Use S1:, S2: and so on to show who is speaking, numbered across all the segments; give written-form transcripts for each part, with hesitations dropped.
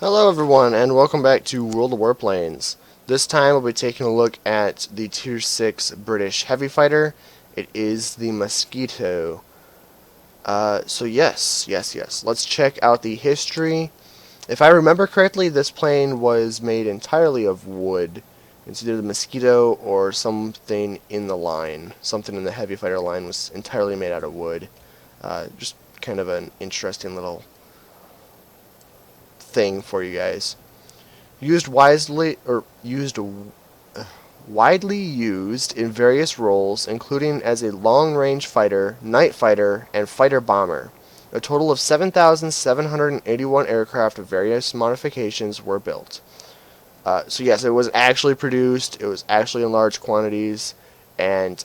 S1: Hello everyone, and welcome back to World of Warplanes. This time we'll be taking a look at the Tier 6 British heavy fighter. It is the Mosquito. So yes. Let's check out the history. If I remember correctly, this plane was made entirely of wood. It's either the Mosquito or something in the line. Something in the heavy fighter line was entirely made out of wood. Just kind of an interesting little thing for you guys. Widely used in various roles, including as a long-range fighter, night fighter, and fighter bomber. A total of 7,781 aircraft of various modifications were built. So yes, it was actually produced. It was actually in large quantities, and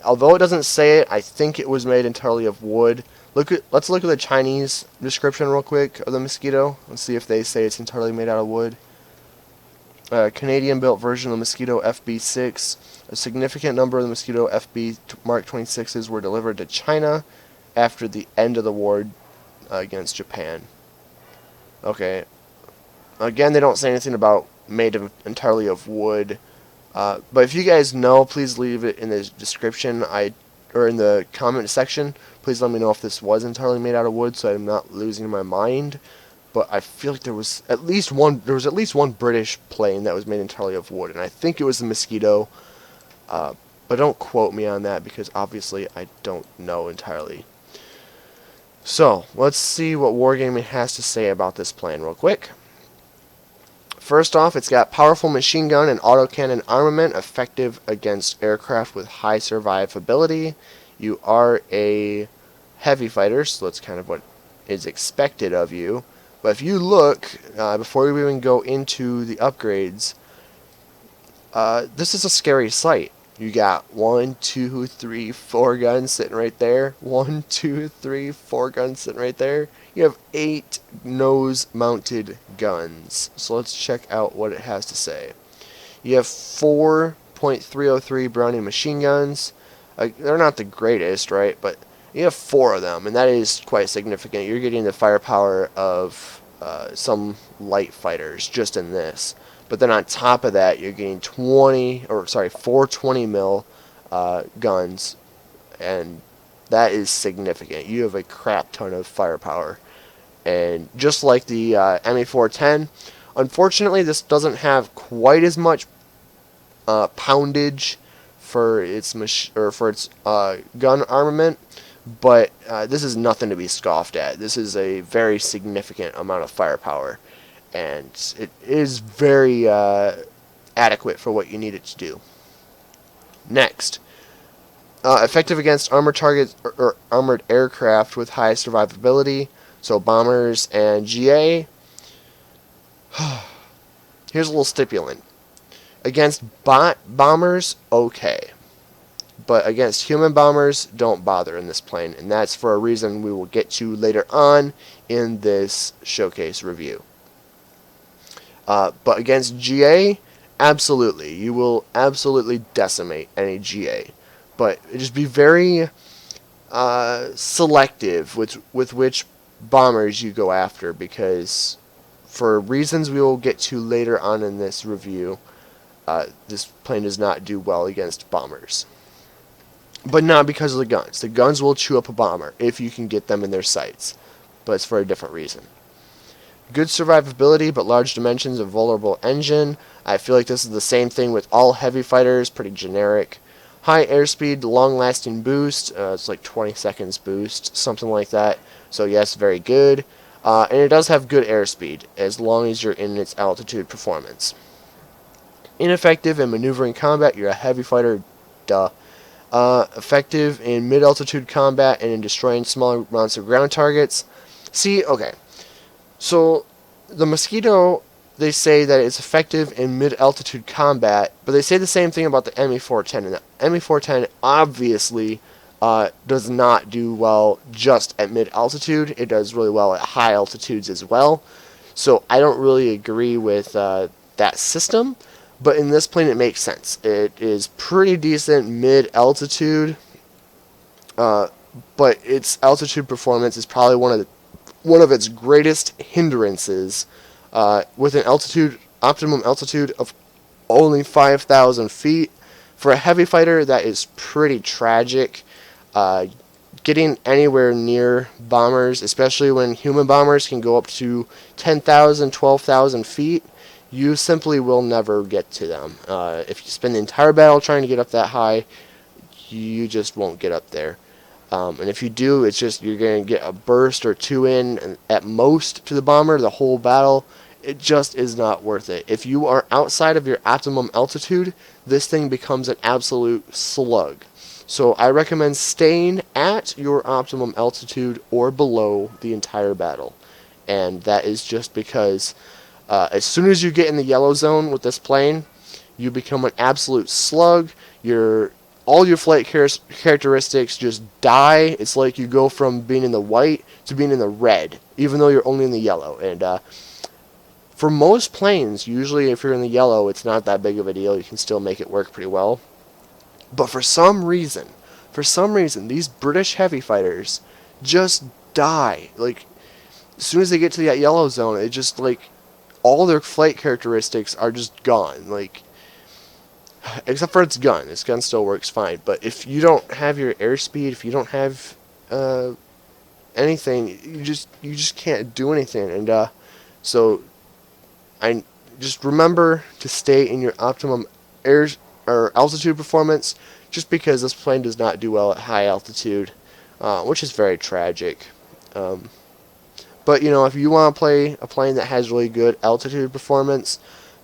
S1: although it doesn't say it, I think it was made entirely of wood. Let's look at the Chinese description real quick of the Mosquito. Let's see if they say it's entirely made out of wood. Canadian-built version of the Mosquito FB6. A significant number of the Mosquito FB Mark 26s were delivered to China after the end of the war against Japan. Okay. Again, they don't say anything about made entirely of wood. But if you guys know, please leave it in the description. Or in the comment section. Please let me know if this was entirely made out of wood, so I'm not losing my mind. But I feel like there was at least one British plane that was made entirely of wood, and I think it was the Mosquito. But don't quote me on that because obviously I don't know entirely. So let's see what Wargaming has to say about this plane real quick. First off, it's got powerful machine gun and autocannon armament effective against aircraft with high survivability. You are a heavy fighter, so that's kind of what is expected of you. But if you look, before we even go into the upgrades, this is a scary sight. You got 1, 2, 3, 4 guns sitting right there. 1, 2, 3, 4 guns sitting right there. You have 8 nose-mounted guns. So let's check out what it has to say. You have 4.303 Browning machine guns. They're not the greatest, right? But you have 4 of them, and that is quite significant. You're getting the firepower of some light fighters just in this. But then on top of that, you're getting 420 mil guns, and that is significant. You have a crap ton of firepower. And just like the ME410, unfortunately, this doesn't have quite as much poundage for its gun armament, but this is nothing to be scoffed at. This is a very significant amount of firepower, and it is very adequate for what you need it to do. Next, effective against armored targets or armored aircraft with high survivability, so bombers and GA. Here's a little stipulant. Against bombers, okay. But against human bombers, don't bother in this plane, and that's for a reason we will get to later on in this showcase review. But against GA, absolutely. You will absolutely decimate any GA. But just be very selective with which bombers you go after, because for reasons we will get to later on in this review, this plane does not do well against bombers. But not because of the guns. The guns will chew up a bomber if you can get them in their sights, but it's for a different reason. Good survivability, but large dimensions of vulnerable engine. I feel like this is the same thing with all heavy fighters, pretty generic. High airspeed, long-lasting boost. It's like 20 seconds boost, something like that. So yes, very good. And it does have good airspeed, as long as you're in its altitude performance. Ineffective in maneuvering combat. You're a heavy fighter, duh. Effective in mid-altitude combat and in destroying small amounts of ground targets. See, okay. So, the Mosquito, they say that it's effective in mid-altitude combat, but they say the same thing about the ME410. And the ME410 obviously does not do well just at mid-altitude. It does really well at high altitudes as well. So, I don't really agree with that system. But in this plane, it makes sense. It is pretty decent mid-altitude, but its altitude performance is probably one of its greatest hindrances with an optimum altitude of only 5,000 feet. For a heavy fighter, that is pretty tragic. Getting anywhere near bombers, especially when human bombers can go up to 10,000, 12,000 feet, you simply will never get to them. If you spend the entire battle trying to get up that high, you just won't get up there. And if you do, it's just you're going to get a burst or two in at most to the bomber the whole battle. It just is not worth it. If you are outside of your optimum altitude, this thing becomes an absolute slug. So I recommend staying at your optimum altitude or below the entire battle. And that is just because as soon as you get in the yellow zone with this plane, you become an absolute slug. All your flight characteristics just die. It's like you go from being in the white to being in the red, even though you're only in the yellow. And for most planes, usually if you're in the yellow, it's not that big of a deal. You can still make it work pretty well. But for some reason, these British heavy fighters just die. Like, as soon as they get to that yellow zone, it just, like, all their flight characteristics are just gone. Like, except for its gun. Its gun still works fine. But if you don't have your airspeed, if you don't have anything, you just can't do anything. And so I just remember to stay in your optimum altitude performance, just because this plane does not do well at high altitude, which is very tragic. But if you want to play a plane that has really good altitude performance,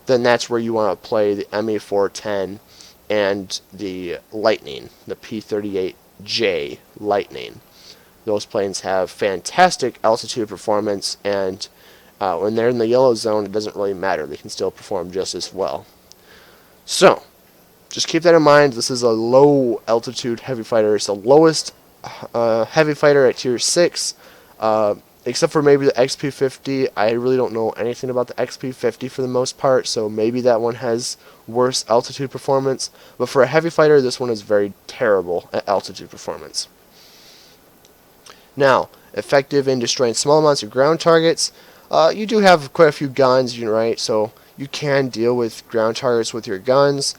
S1: then that's where you want to play the ME410 and the Lightning, the P-38J Lightning. Those planes have fantastic altitude performance, and when they're in the yellow zone, it doesn't really matter. They can still perform just as well. So, just keep that in mind. This is a low altitude heavy fighter. It's the lowest heavy fighter at tier 6. Except for maybe the XP50. I really don't know anything about the XP50 for the most part, so maybe that one has worse altitude performance. But for a heavy fighter, this one is very terrible at altitude performance. Now, effective in destroying small amounts of ground targets. You do have quite a few guns, right? So you can deal with ground targets with your guns.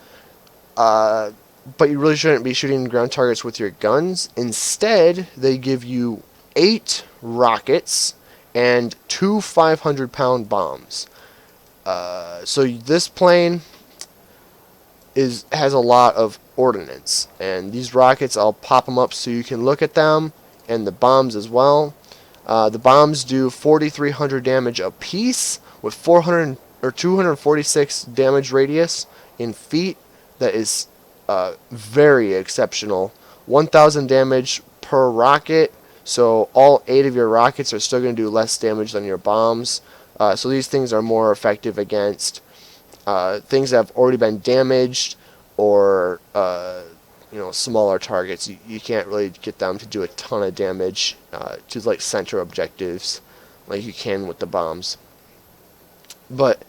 S1: But you really shouldn't be shooting ground targets with your guns. Instead, they give you 8 rockets and 2 500-pound bombs. So this plane has a lot of ordnance, and these rockets, I'll pop them up so you can look at them, and the bombs as well. The bombs do 4,300 damage a piece with 246 damage radius in feet. That is very exceptional. 1,000 damage per rocket. So all 8 of your rockets are still going to do less damage than your bombs. So these things are more effective against things that have already been damaged, or smaller targets. You can't really get them to do a ton of damage to like center objectives like you can with the bombs. But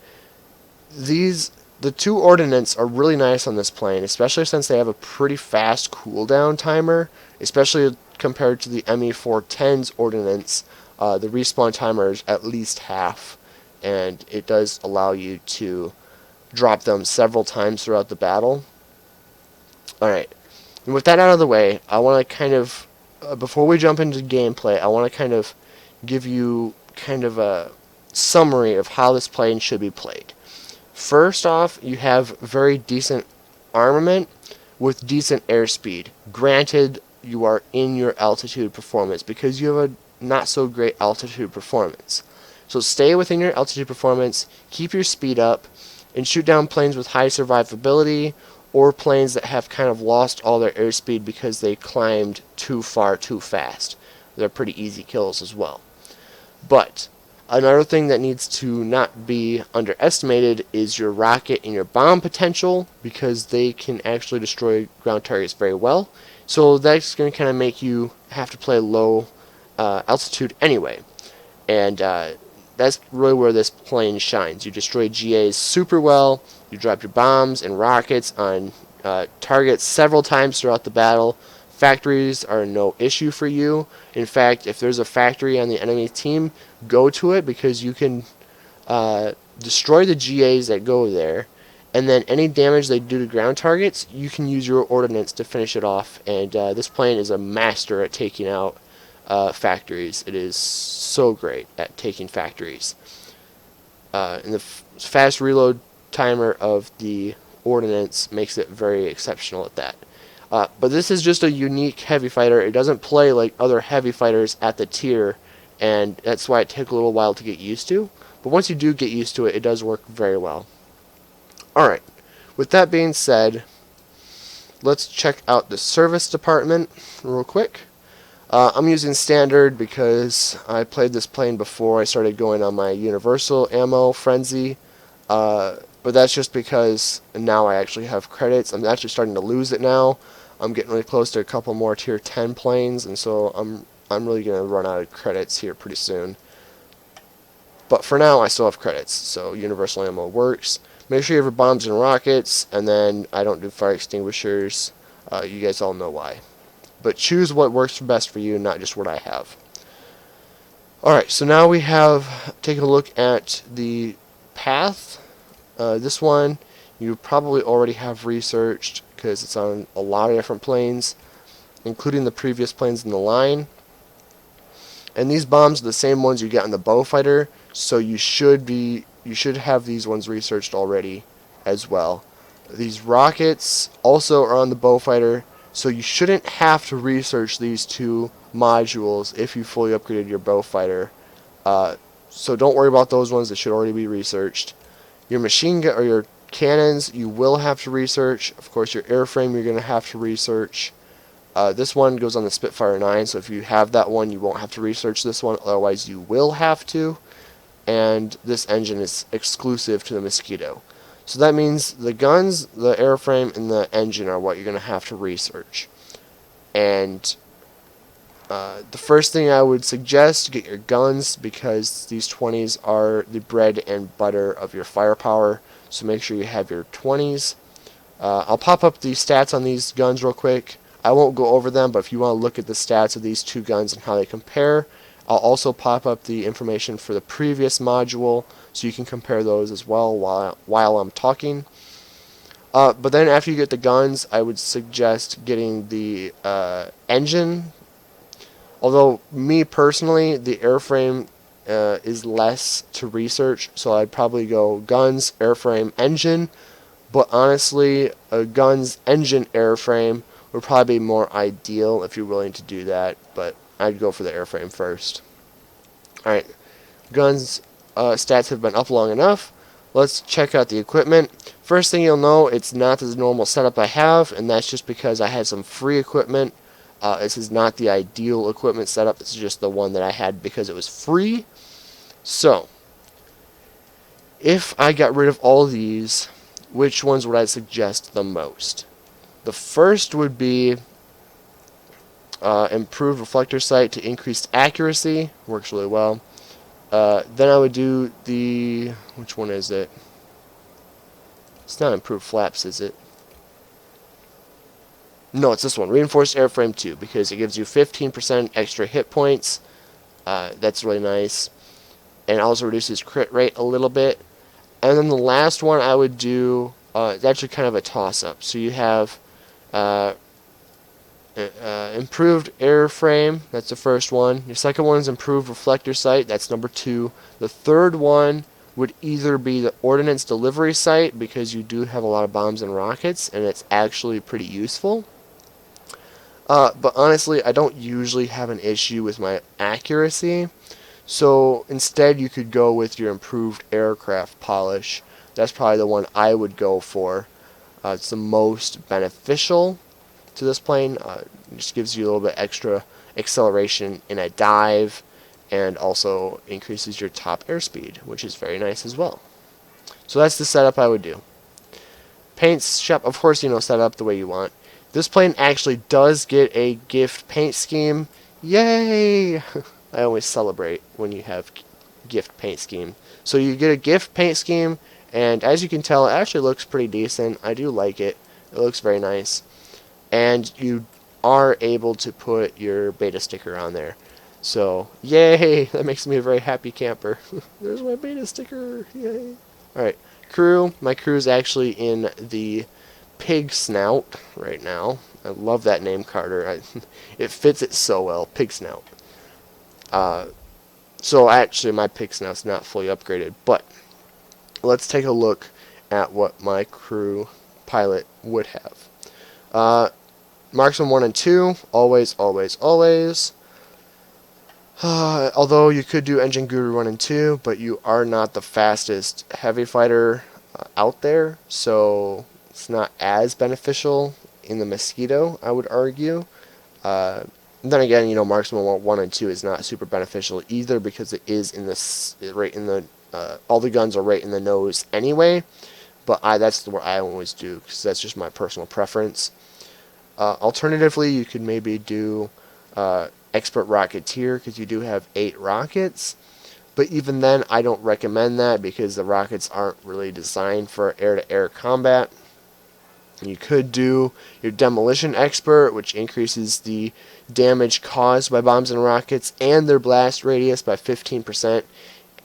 S1: the 2 ordnance are really nice on this plane, especially since they have a pretty fast cooldown timer, especially compared to the ME410's ordnance. The respawn timer is at least half, and it does allow you to drop them several times throughout the battle. Alright, and with that out of the way, I want to kind of, before we jump into gameplay, I want to kind of give you kind of a summary of how this plane should be played. First off, you have very decent armament with decent airspeed. Granted, you are in your altitude performance because you have a not so great altitude performance. So stay within your altitude performance, keep your speed up, and shoot down planes with high survivability, or planes that have kind of lost all their airspeed because they climbed too far too fast. They're pretty easy kills as well. But another thing that needs to not be underestimated is your rocket and your bomb potential, because they can actually destroy ground targets very well. So that's going to kind of make you have to play low altitude anyway. And that's really where this plane shines. You destroy GAs super well. You drop your bombs and rockets on targets several times throughout the battle. Factories are no issue for you. In fact, if there's a factory on the enemy team, go to it, because you can destroy the GAs that go there, and then any damage they do to ground targets, you can use your ordnance to finish it off. And this plane is a master at taking out factories. It is so great at taking factories. And the fast reload timer of the ordnance makes it very exceptional at that. But this is just a unique heavy fighter. It doesn't play like other heavy fighters at the tier, and that's why it took a little while to get used to. But once you do get used to it, it does work very well. Alright, with that being said, let's check out the service department real quick. I'm using standard because I played this plane before I started going on my universal ammo frenzy. But that's just because now I actually have credits. I'm actually starting to lose it now. I'm getting really close to a couple more tier 10 planes, and so I'm really going to run out of credits here pretty soon. But for now, I still have credits, so universal ammo works. Make sure you have your bombs and rockets, and then I don't do fire extinguishers. You guys all know why. But choose what works best for you, not just what I have. Alright, so now we have taken a look at the path. This one you probably already have researched because it's on a lot of different planes, including the previous planes in the line. And these bombs are the same ones you get on the bow fighter, so you should have these ones researched already as well. These rockets also are on the bow fighter, so you shouldn't have to research these two modules if you fully upgraded your bow fighter. So don't worry about those ones that should already be researched. Your machine gun or your cannons you will have to research. Of course, your airframe you're going to have to research. This one goes on the Spitfire 9, so if you have that one, you won't have to research this one. Otherwise, you will have to. And this engine is exclusive to the Mosquito. So that means the guns, the airframe, and the engine are what you're going to have to research. And the first thing I would suggest, get your guns, because these 20s are the bread and butter of your firepower. So make sure you have your 20s. I'll pop up the stats on these guns real quick. I won't go over them, but if you want to look at the stats of these two guns and how they compare, I'll also pop up the information for the previous module, so you can compare those as well while I'm talking. But then after you get the guns, I would suggest getting the engine. Although, me personally, the airframe is less to research, so I'd probably go guns, airframe, engine. But honestly, a guns, engine, airframe would probably be more ideal if you're willing to do that, but I'd go for the airframe first. Alright, guns stats have been up long enough. Let's check out the equipment. First thing you'll know, it's not the normal setup I have, and that's just because I had some free equipment. This is not the ideal equipment setup. This is just the one that I had because it was free. So, if I got rid of all of these, which ones would I suggest the most? The first would be improved reflector sight to increased accuracy. Works really well. Then I would do the... which one is it? It's not improved flaps, is it? No, it's this one. Reinforced airframe 2, because it gives you 15% extra hit points. That's really nice. And also reduces crit rate a little bit. And then the last one I would do... it's actually kind of a toss-up. So you have... improved airframe, that's the first one. Your second one is improved reflector sight, that's number 2. The third one would either be the ordnance delivery sight, because you do have a lot of bombs and rockets, and it's actually pretty useful. But honestly, I don't usually have an issue with my accuracy, so instead you could go with your improved aircraft polish. That's probably the one I would go for. It's the most beneficial to this plane. It just gives you a little bit extra acceleration in a dive, and also increases your top airspeed, which is very nice as well. So that's the setup I would do. Paint shop, of course, set up the way you want. This plane actually does get a gift paint scheme. Yay! I always celebrate when you have gift paint scheme. So you get a gift paint scheme, and as you can tell, it actually looks pretty decent. I do like it. It looks very nice. And you are able to put your beta sticker on there. So, yay! That makes me a very happy camper. There's my beta sticker. Yay! Alright, crew. My crew is actually in the Pig Snout right now. I love that name, Carter. It fits it so well. Pig Snout. So actually, my Pig Snout's not fully upgraded, but let's take a look at what my crew pilot would have. Marksman 1 and 2, always, always, always. Although you could do Engine Guru 1 and 2, but you are not the fastest heavy fighter out there, so it's not as beneficial in the Mosquito, I would argue. Then again, you know, Marksman 1 and 2 is not super beneficial either because it is in the right in the all the guns are right in the nose anyway. But that's what I always do because that's just my personal preference. Alternatively, you could maybe do Expert Rocketeer because you do have 8 rockets. But even then, I don't recommend that because the rockets aren't really designed for air-to-air combat. You could do your Demolition Expert, which increases the damage caused by bombs and rockets and their blast radius by 15%.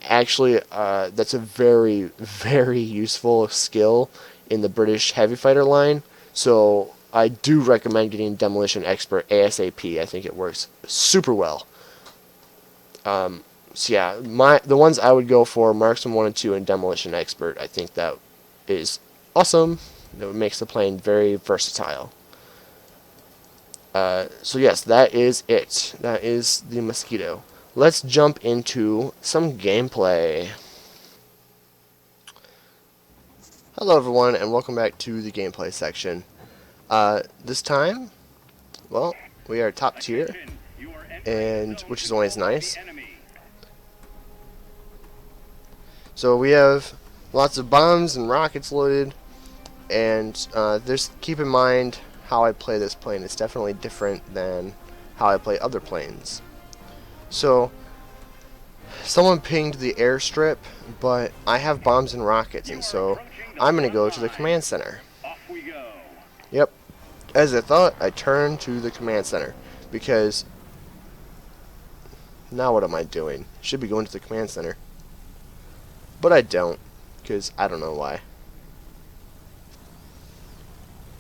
S1: Actually, that's a very, very useful skill in the British heavy fighter line. So I do recommend getting Demolition Expert ASAP. I think it works super well. So yeah, the ones I would go for, Marksman 1 and 2 and Demolition Expert. I think that is awesome. It makes the plane very versatile. So yes, that is it. That is the Mosquito. Let's jump into some gameplay. Hello everyone, and welcome back to the gameplay section. This time, well, we are top tier, and which is always nice. So we have lots of bombs and rockets loaded. And keep in mind how I play this plane. It's definitely different than how I play other planes. So, someone pinged the airstrip, but I have bombs and rockets, and so I'm going to go to the command center. Yep. As I thought, I turned to the command center, because now what am I doing? Should be going to the command center. But I don't, because I don't know why.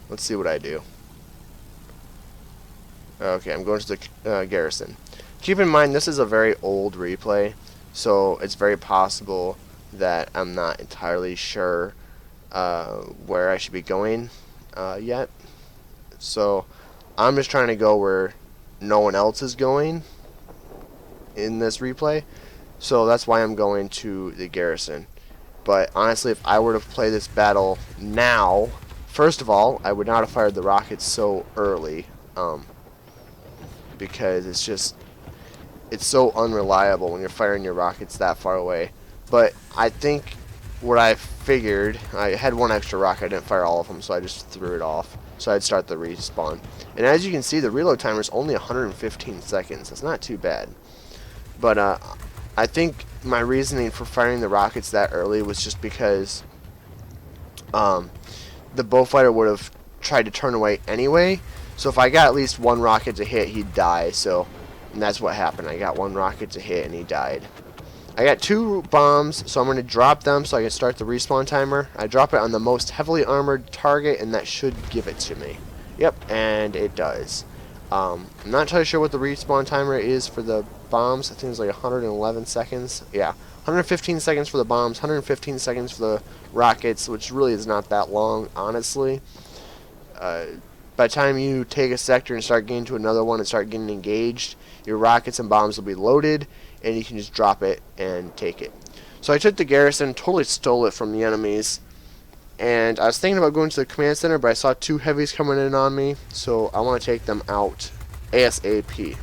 S1: Let's see what I do. Okay, I'm going to the garrison. Keep in mind, this is a very old replay, so it's very possible that I'm not entirely sure where I should be going yet. So I'm just trying to go where no one else is going in this replay. So that's why I'm going to the garrison. But honestly, if I were to play this battle now, first of all, I would not have fired the rockets so early, because it's so unreliable when you're firing your rockets that far away. But I think what I figured, I had one extra rocket, I didn't fire all of them, so I just threw it off. So I'd start the respawn. And as you can see, the reload timer is only 115 seconds. That's not too bad. But I think my reasoning for firing the rockets that early was just because the Bowfighter would have tried to turn away anyway. So if I got at least one rocket to hit, he'd die. And that's what happened. I got one rocket to hit and he died. I got 2 bombs, so I'm going to drop them so I can start the respawn timer. I drop it on the most heavily armored target, and that should give it to me. Yep, and it does. I'm not entirely sure what the respawn timer is for the bombs. I think it's like 111 seconds. Yeah, 115 seconds for the bombs, 115 seconds for the rockets, which really is not that long, honestly. By the time you take a sector and start getting to another one and start getting engaged, your rockets and bombs will be loaded, and you can just drop it and take it. So I took the garrison, totally stole it from the enemies, and I was thinking about going to the command center, but I saw 2 heavies coming in on me, so I want to take them out ASAP.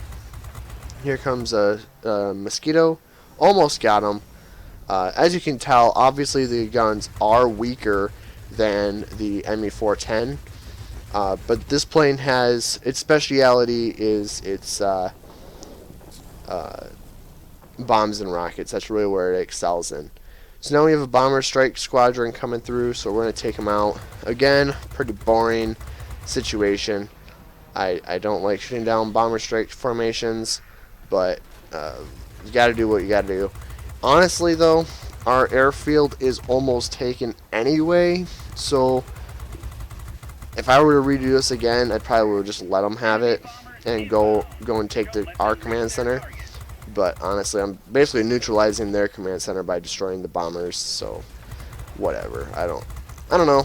S1: Here comes a Mosquito. Almost got him. As you can tell, obviously the guns are weaker than the ME-410, but this plane has, its speciality is its bombs and rockets. That's really where it excels in. So now we have a bomber strike squadron coming through, so we're going to take them out. Again, pretty boring situation. I don't like shooting down bomber strike formations, but You gotta do what you gotta do. Honestly, though, our airfield is almost taken anyway, so if I were to redo this again, I'd probably would just let them have it and go and take our command center. But honestly, I'm basically neutralizing their command center by destroying the bombers. So whatever. I don't know.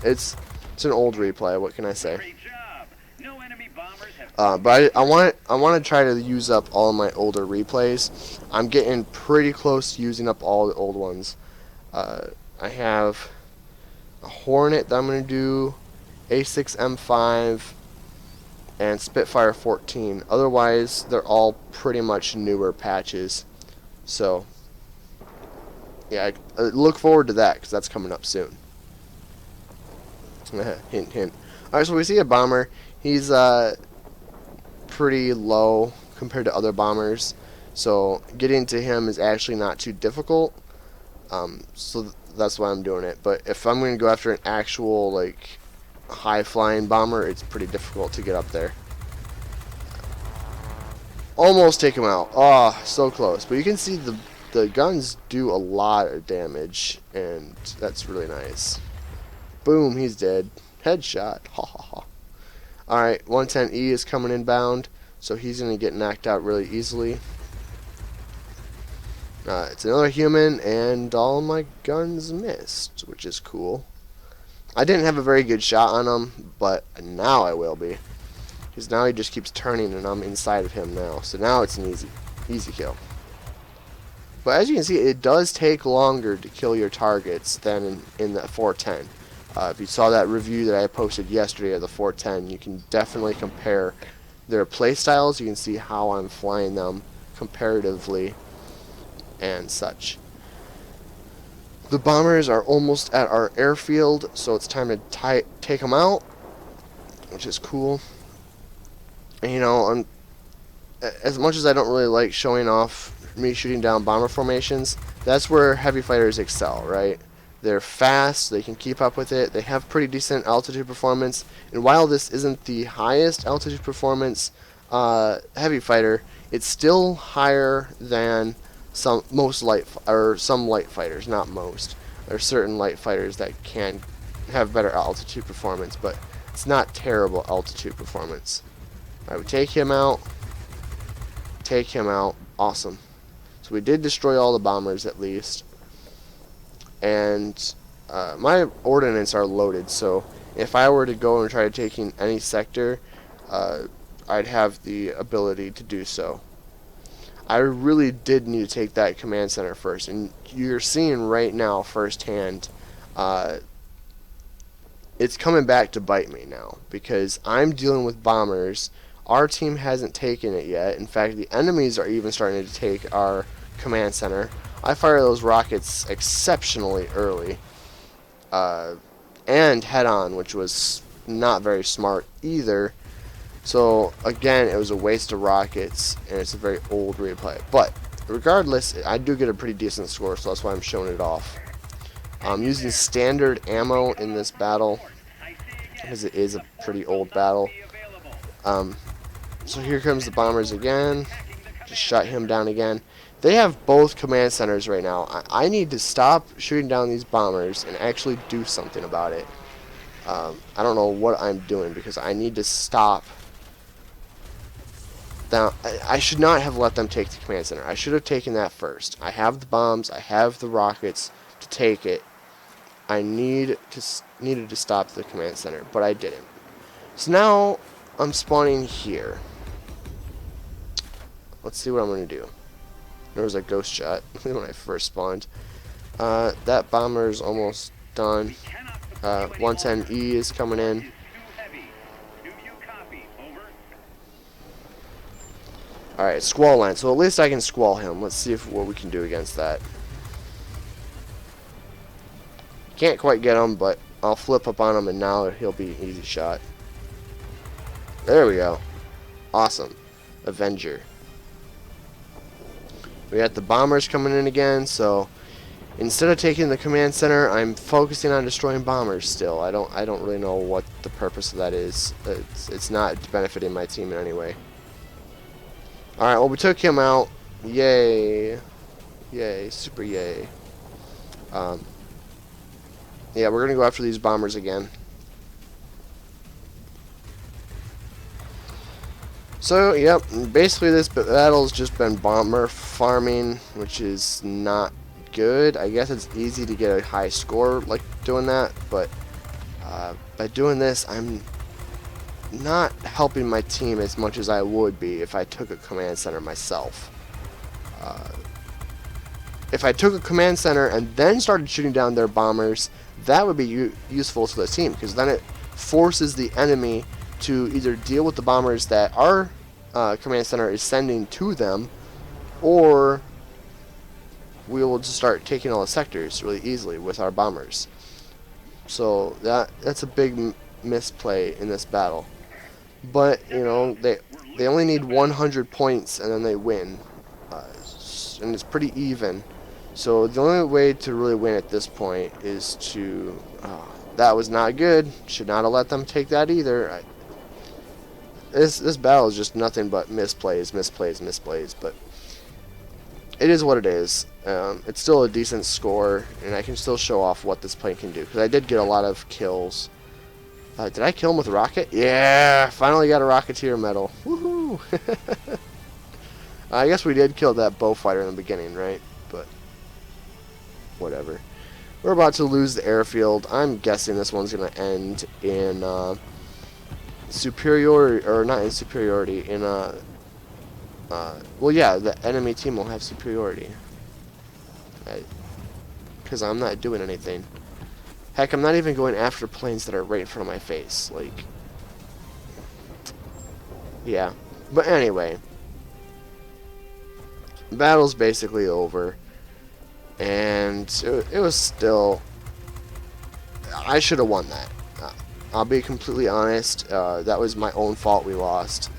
S1: It's an old replay. What can I say? But I want to try to use up all my older replays. I'm getting pretty close to using up all the old ones. I have a Hornet that I'm going to do, A6M5, and Spitfire 14. Otherwise, they're all pretty much newer patches. So, yeah, I look forward to that because that's coming up soon. Hint, hint. Alright, so we see a bomber. He's pretty low compared to other bombers, so getting to him is actually not too difficult. So that's why I'm doing it. But if I'm going to go after an actual like high flying bomber, it's pretty difficult to get up there. Almost take him out. Oh, so close. But you can see the guns do a lot of damage, and that's really nice. Boom, he's dead. Headshot. Ha ha ha. Alright, 110E is coming inbound, so he's going to get knocked out really easily. It's another human, and all my guns missed, which is cool. I didn't have a very good shot on him, but now I will be. Because now he just keeps turning, and I'm inside of him now. So now it's an easy kill. But as you can see, it does take longer to kill your targets than in the 410. If you saw that review that I posted yesterday of the 410, you can definitely compare their playstyles. You can see how I'm flying them comparatively and such. The bombers are almost at our airfield, so it's time to take them out, which is cool. And, you know, as much as I don't really like showing off me shooting down bomber formations, that's where heavy fighters excel, right? They're fast, they can keep up with it, they have pretty decent altitude performance, and while this isn't the highest altitude performance heavy fighter, it's still higher than some light fighters, not most. There are certain light fighters that can have better altitude performance, but it's not terrible altitude performance. Alright, we take him out, awesome. So we did destroy all the bombers at least. And my ordnance are loaded, so if I were to go and try to take in any sector, I'd have the ability to do so. I really did need to take that command center first, and you're seeing right now firsthand, it's coming back to bite me now, because I'm dealing with bombers. Our team hasn't taken it yet. In fact, the enemies are even starting to take our command center. I fire those rockets exceptionally early, and head-on, which was not very smart either. So again, it was a waste of rockets, and it's a very old replay. But regardless, I do get a pretty decent score, so that's why I'm showing it off. I'm using standard ammo in this battle, because it is a pretty old battle. So here comes the bombers again. Just shut him down again. They have both command centers right now. I need to stop shooting down these bombers and actually do something about it. I don't know what I'm doing, because I need to stop. Now, I should not have let them take the command center. I should have taken that first. I have the bombs. I have the rockets to take it. I needed to stop the command center, but I didn't. So now I'm spawning here. Let's see what I'm going to do. There was a ghost shot when I first spawned. That bomber is almost done. 110E is coming in. Alright, squall line. So at least I can squall him. Let's see what we can do against that. Can't quite get him, but I'll flip up on him, and now he'll be an easy shot. There we go. Awesome. Avenger. We got the bombers coming in again, so instead of taking the command center, I'm focusing on destroying bombers still. I don't really know what the purpose of that is. It's not benefiting my team in any way. Alright, well, we took him out. Yay. Yay. Super yay. Um, yeah, we're going to go after these bombers again. So, yep, basically this battle's just been bomber farming, which is not good. I guess it's easy to get a high score like doing that, but by doing this, I'm not helping my team as much as I would be if I took a command center myself. If I took a command center and then started shooting down their bombers, that would be useful to the team, because then it forces the enemy to either deal with the bombers that our command center is sending to them, or we will just start taking all the sectors really easily with our bombers. So that's a big misplay in this battle. But you know, they only need 100 points and then they win, and it's pretty even. So the only way to really win at this point is to. That was not good. Should not have let them take that either. This battle is just nothing but misplays. But it is what it is. It's still a decent score, and I can still show off what this plane can do, because I did get a lot of kills. Did I kill him with a rocket? Yeah! Finally got a Rocketeer medal. Woohoo! I guess we did kill that bow fighter in the beginning, right? But whatever. We're about to lose the airfield. I'm guessing this one's going to end in superiority, or not in superiority, in well, yeah, the enemy team will have superiority. Because I'm not doing anything. Heck, I'm not even going after planes that are right in front of my face. Like, yeah. But anyway, the battle's basically over. And it was still... I should have won that. I'll be completely honest. That was my own fault we lost.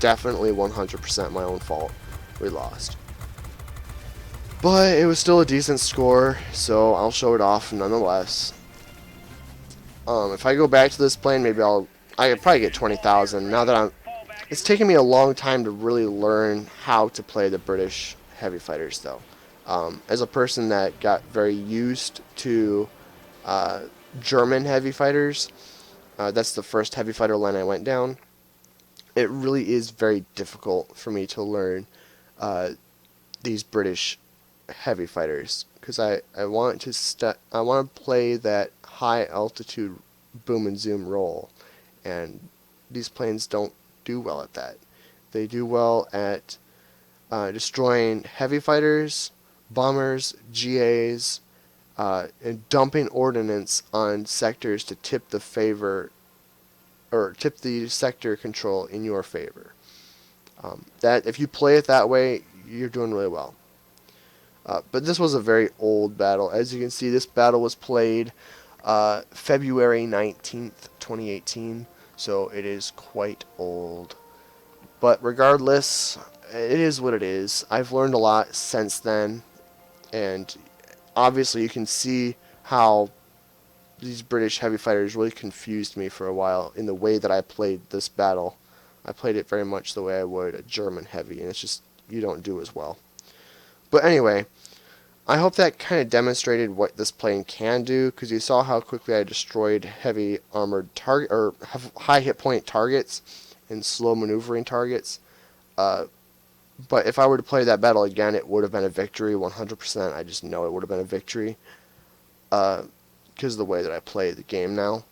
S1: Definitely 100% my own fault we lost. But it was still a decent score, so I'll show it off nonetheless. If I go back to this plane, maybe I could probably get 20,000. Now that it's taken me a long time to really learn how to play the British heavy fighters, though. As a person that got very used to German heavy fighters, that's the first heavy fighter line I went down. It really is very difficult for me to learn these British heavy fighters, because I want to play that high altitude boom and zoom roll, and these planes don't do well at that. They do well at destroying heavy fighters, bombers, GAs, and dumping ordnance on sectors to tip the favor, or tip the sector control in your favor. That if you play it that way, you're doing really well. But this was a very old battle. As you can see, this battle was played February 19th, 2018, so it is quite old. But regardless, it is what it is. I've learned a lot since then, and obviously you can see how these British heavy fighters really confused me for a while in the way that I played this battle. I played it very much the way I would a German heavy, and it's just, you don't do as well. But anyway, I hope that kind of demonstrated what this plane can do, because you saw how quickly I destroyed heavy armored target, or high hit point targets and slow maneuvering targets. But if I were to play that battle again, it would have been a victory, 100%. I just know it would have been a victory, because of the way that I play the game now.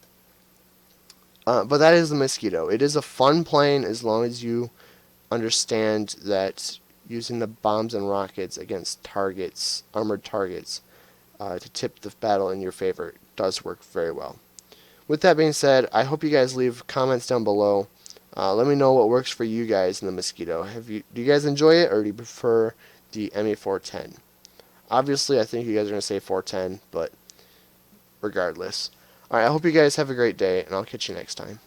S1: But that is the Mosquito. It is a fun plane as long as you understand that using the bombs and rockets against targets, armored targets, to tip the battle in your favor does work very well. With that being said, I hope you guys leave comments down below. Let me know what works for you guys in the Mosquito. Do you guys enjoy it, or do you prefer the ME410? Obviously, I think you guys are going to say 410, but regardless. Alright, I hope you guys have a great day, and I'll catch you next time.